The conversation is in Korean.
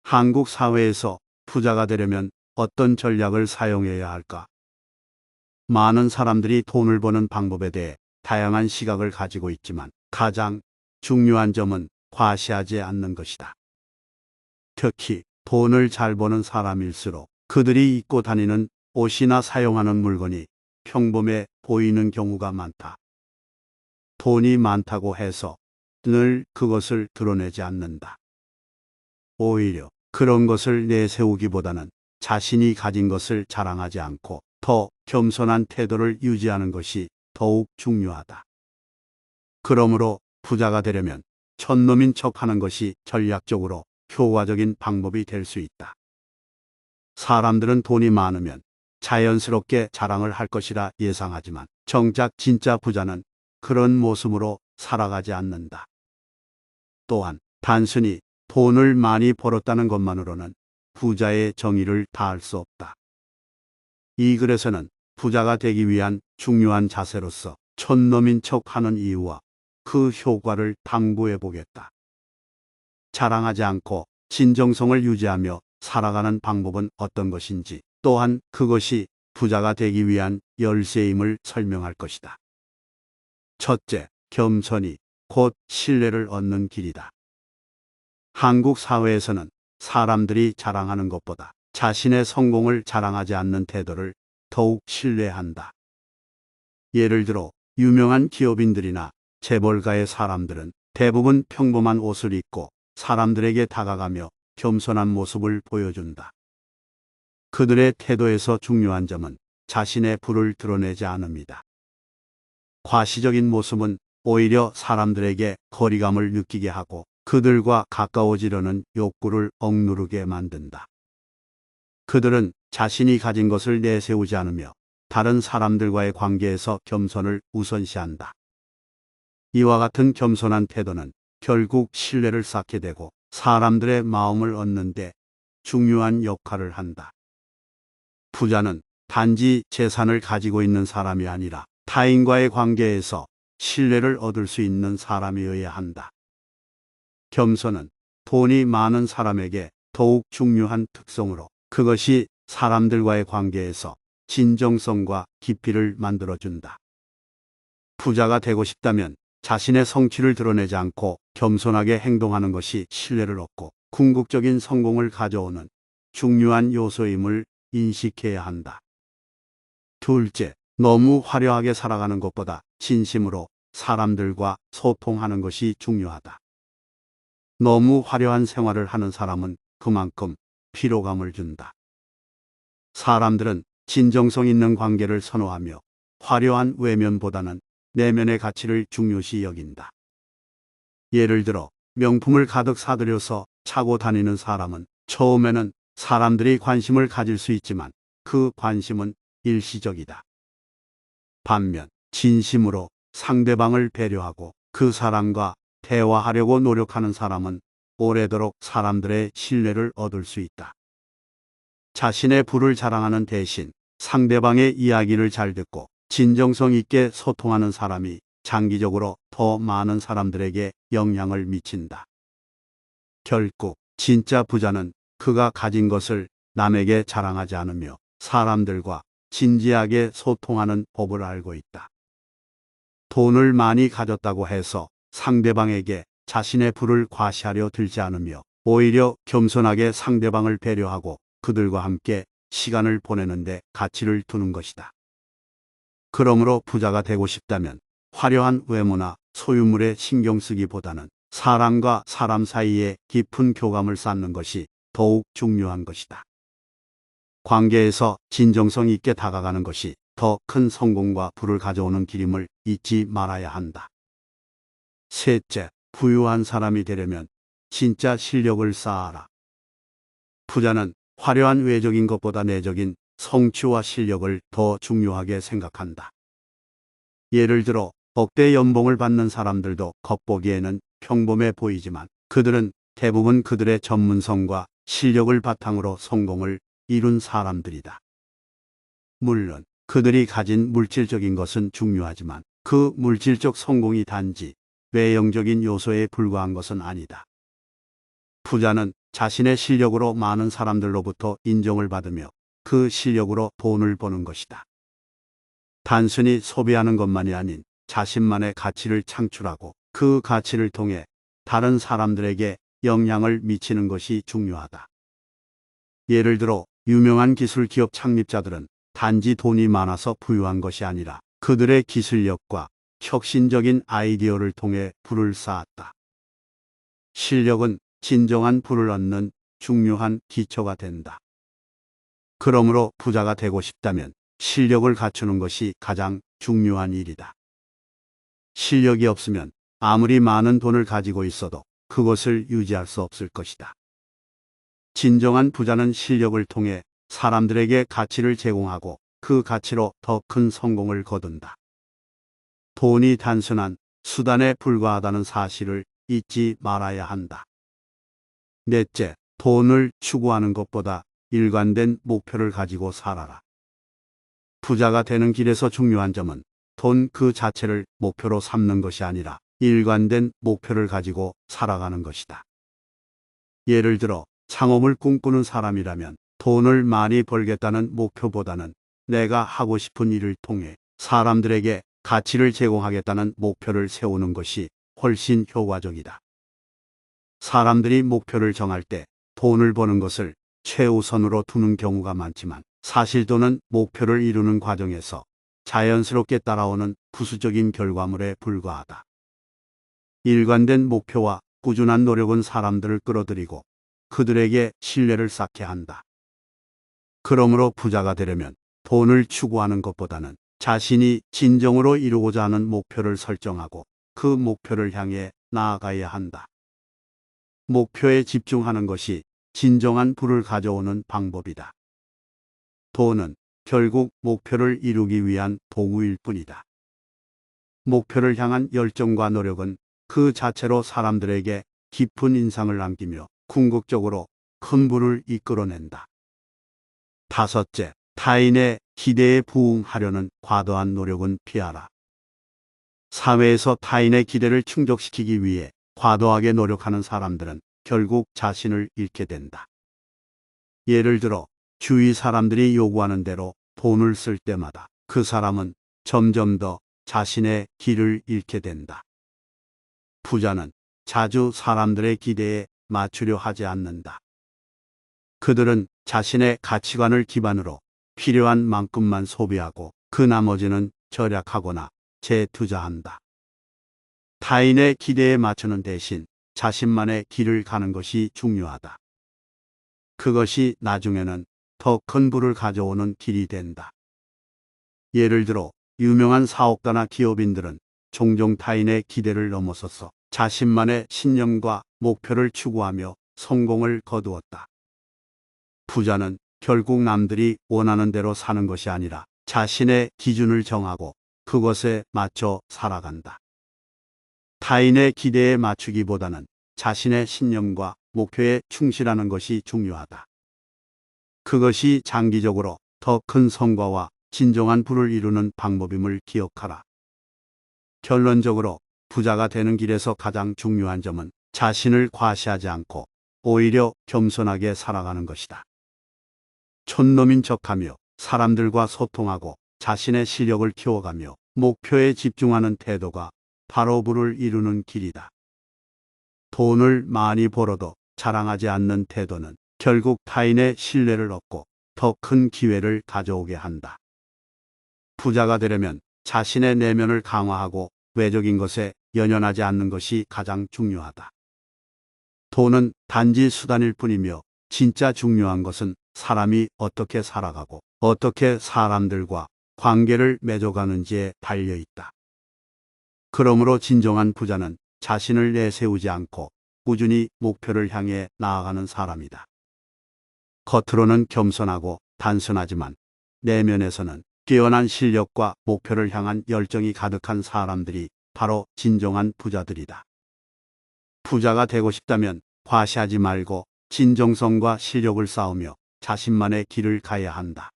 한국 사회에서 부자가 되려면 어떤 전략을 사용해야 할까? 많은 사람들이 돈을 버는 방법에 대해 다양한 시각을 가지고 있지만 가장 중요한 점은 과시하지 않는 것이다. 특히 돈을 잘 버는 사람일수록 그들이 입고 다니는 옷이나 사용하는 물건이 평범해 보이는 경우가 많다. 돈이 많다고 해서 늘 그것을 드러내지 않는다. 오히려 그런 것을 내세우기보다는 자신이 가진 것을 자랑하지 않고 더 겸손한 태도를 유지하는 것이 더욱 중요하다. 그러므로 부자가 되려면 촌놈인 척하는 것이 전략적으로 효과적인 방법이 될 수 있다. 사람들은 돈이 많으면 자연스럽게 자랑을 할 것이라 예상하지만 정작 진짜 부자는 그런 모습으로 살아가지 않는다. 또한 단순히 돈을 많이 벌었다는 것만으로는 부자의 정의를 다할 수 없다. 이 글에서는 부자가 되기 위한 중요한 자세로서 촌놈인 척하는 이유와 그 효과를 탐구해 보겠다. 자랑하지 않고 진정성을 유지하며 살아가는 방법은 어떤 것인지, 또한 그것이 부자가 되기 위한 열쇠임을 설명할 것이다. 첫째, 겸손이 곧 신뢰를 얻는 길이다. 한국 사회에서는 사람들이 자랑하는 것보다 자신의 성공을 자랑하지 않는 태도를 더욱 신뢰한다. 예를 들어 유명한 기업인들이나 재벌가의 사람들은 대부분 평범한 옷을 입고 사람들에게 다가가며 겸손한 모습을 보여준다. 그들의 태도에서 중요한 점은 자신의 부를 드러내지 않음이다. 과시적인 모습은 오히려 사람들에게 거리감을 느끼게 하고 그들과 가까워지려는 욕구를 억누르게 만든다. 그들은 자신이 가진 것을 내세우지 않으며 다른 사람들과의 관계에서 겸손을 우선시한다. 이와 같은 겸손한 태도는 결국 신뢰를 쌓게 되고 사람들의 마음을 얻는 데 중요한 역할을 한다. 부자는 단지 재산을 가지고 있는 사람이 아니라 타인과의 관계에서 신뢰를 얻을 수 있는 사람이어야 한다. 겸손은 돈이 많은 사람에게 더욱 중요한 특성으로 그것이 사람들과의 관계에서 진정성과 깊이를 만들어준다. 부자가 되고 싶다면 자신의 성취를 드러내지 않고 겸손하게 행동하는 것이 신뢰를 얻고 궁극적인 성공을 가져오는 중요한 요소임을 인식해야 한다. 둘째, 너무 화려하게 살아가는 것보다 진심으로 사람들과 소통하는 것이 중요하다. 너무 화려한 생활을 하는 사람은 그만큼 피로감을 준다. 사람들은 진정성 있는 관계를 선호하며 화려한 외면보다는 내면의 가치를 중요시 여긴다. 예를 들어 명품을 가득 사들여서 차고 다니는 사람은 처음에는 사람들이 관심을 가질 수 있지만 그 관심은 일시적이다. 반면 진심으로 상대방을 배려하고 그 사람과 대화하려고 노력하는 사람은 오래도록 사람들의 신뢰를 얻을 수 있다. 자신의 부를 자랑하는 대신 상대방의 이야기를 잘 듣고 진정성 있게 소통하는 사람이 장기적으로 더 많은 사람들에게 영향을 미친다. 결국 진짜 부자는 그가 가진 것을 남에게 자랑하지 않으며 사람들과 진지하게 소통하는 법을 알고 있다. 돈을 많이 가졌다고 해서 상대방에게 자신의 부를 과시하려 들지 않으며 오히려 겸손하게 상대방을 배려하고 그들과 함께 시간을 보내는데 가치를 두는 것이다. 그러므로 부자가 되고 싶다면 화려한 외모나 소유물에 신경 쓰기보다는 사람과 사람 사이에 깊은 교감을 쌓는 것이 더욱 중요한 것이다. 관계에서 진정성 있게 다가가는 것이 더 큰 성공과 부를 가져오는 길임을 잊지 말아야 한다. 셋째, 부유한 사람이 되려면 진짜 실력을 쌓아라. 부자는 화려한 외적인 것보다 내적인 성취와 실력을 더 중요하게 생각한다. 예를 들어 억대 연봉을 받는 사람들도 겉보기에는 평범해 보이지만 그들은 대부분 그들의 전문성과 실력을 바탕으로 성공을 이룬 사람들이다. 물론 그들이 가진 물질적인 것은 중요하지만 그 물질적 성공이 단지 외형적인 요소에 불과한 것은 아니다. 부자는 자신의 실력으로 많은 사람들로부터 인정을 받으며 그 실력으로 돈을 버는 것이다. 단순히 소비하는 것만이 아닌 자신만의 가치를 창출하고 그 가치를 통해 다른 사람들에게 영향을 미치는 것이 중요하다. 예를 들어 유명한 기술 기업 창립자들은 단지 돈이 많아서 부유한 것이 아니라 그들의 기술력과 혁신적인 아이디어를 통해 부를 쌓았다. 실력은 진정한 부를 얻는 중요한 기초가 된다. 그러므로 부자가 되고 싶다면 실력을 갖추는 것이 가장 중요한 일이다. 실력이 없으면 아무리 많은 돈을 가지고 있어도 그것을 유지할 수 없을 것이다. 진정한 부자는 실력을 통해 사람들에게 가치를 제공하고 그 가치로 더 큰 성공을 거둔다. 돈이 단순한 수단에 불과하다는 사실을 잊지 말아야 한다. 넷째, 돈을 추구하는 것보다 일관된 목표를 가지고 살아라. 부자가 되는 길에서 중요한 점은 돈 그 자체를 목표로 삼는 것이 아니라 일관된 목표를 가지고 살아가는 것이다. 예를 들어 창업을 꿈꾸는 사람이라면 돈을 많이 벌겠다는 목표보다는 내가 하고 싶은 일을 통해 사람들에게 가치를 제공하겠다는 목표를 세우는 것이 훨씬 효과적이다. 사람들이 목표를 정할 때 돈을 버는 것을 최우선으로 두는 경우가 많지만 사실 돈은 목표를 이루는 과정에서 자연스럽게 따라오는 부수적인 결과물에 불과하다. 일관된 목표와 꾸준한 노력은 사람들을 끌어들이고 그들에게 신뢰를 쌓게 한다. 그러므로 부자가 되려면 돈을 추구하는 것보다는 자신이 진정으로 이루고자 하는 목표를 설정하고 그 목표를 향해 나아가야 한다. 목표에 집중하는 것이 진정한 부를 가져오는 방법이다. 돈은 결국 목표를 이루기 위한 도구일 뿐이다. 목표를 향한 열정과 노력은 그 자체로 사람들에게 깊은 인상을 남기며 궁극적으로 큰 부를 이끌어낸다. 다섯째, 타인의 기대에 부응하려는 과도한 노력은 피하라. 사회에서 타인의 기대를 충족시키기 위해 과도하게 노력하는 사람들은 결국 자신을 잃게 된다. 예를 들어 주위 사람들이 요구하는 대로 돈을 쓸 때마다 그 사람은 점점 더 자신의 길을 잃게 된다. 부자는 자주 사람들의 기대에 맞추려 하지 않는다. 그들은 자신의 가치관을 기반으로 필요한 만큼만 소비하고 그 나머지는 절약하거나 재투자한다. 타인의 기대에 맞추는 대신 자신만의 길을 가는 것이 중요하다. 그것이 나중에는 더 큰 부를 가져오는 길이 된다. 예를 들어 유명한 사업가나 기업인들은 종종 타인의 기대를 넘어서서 자신만의 신념과 목표를 추구하며 성공을 거두었다. 부자는 결국 남들이 원하는 대로 사는 것이 아니라 자신의 기준을 정하고 그것에 맞춰 살아간다. 타인의 기대에 맞추기보다는 자신의 신념과 목표에 충실하는 것이 중요하다. 그것이 장기적으로 더 큰 성과와 진정한 부를 이루는 방법임을 기억하라. 결론적으로 부자가 되는 길에서 가장 중요한 점은 자신을 과시하지 않고 오히려 겸손하게 살아가는 것이다. 촌놈인 척하며 사람들과 소통하고 자신의 실력을 키워가며 목표에 집중하는 태도가 바로 부를 이루는 길이다. 돈을 많이 벌어도 자랑하지 않는 태도는 결국 타인의 신뢰를 얻고 더 큰 기회를 가져오게 한다. 부자가 되려면 자신의 내면을 강화하고 외적인 것에 연연하지 않는 것이 가장 중요하다. 돈은 단지 수단일 뿐이며 진짜 중요한 것은 사람이 어떻게 살아가고 어떻게 사람들과 관계를 맺어가는지에 달려 있다. 그러므로 진정한 부자는 자신을 내세우지 않고 꾸준히 목표를 향해 나아가는 사람이다. 겉으로는 겸손하고 단순하지만 내면에서는 뛰어난 실력과 목표를 향한 열정이 가득한 사람들이 바로 진정한 부자들이다. 부자가 되고 싶다면 과시하지 말고 진정성과 실력을 쌓으며 자신만의 길을 가야 한다.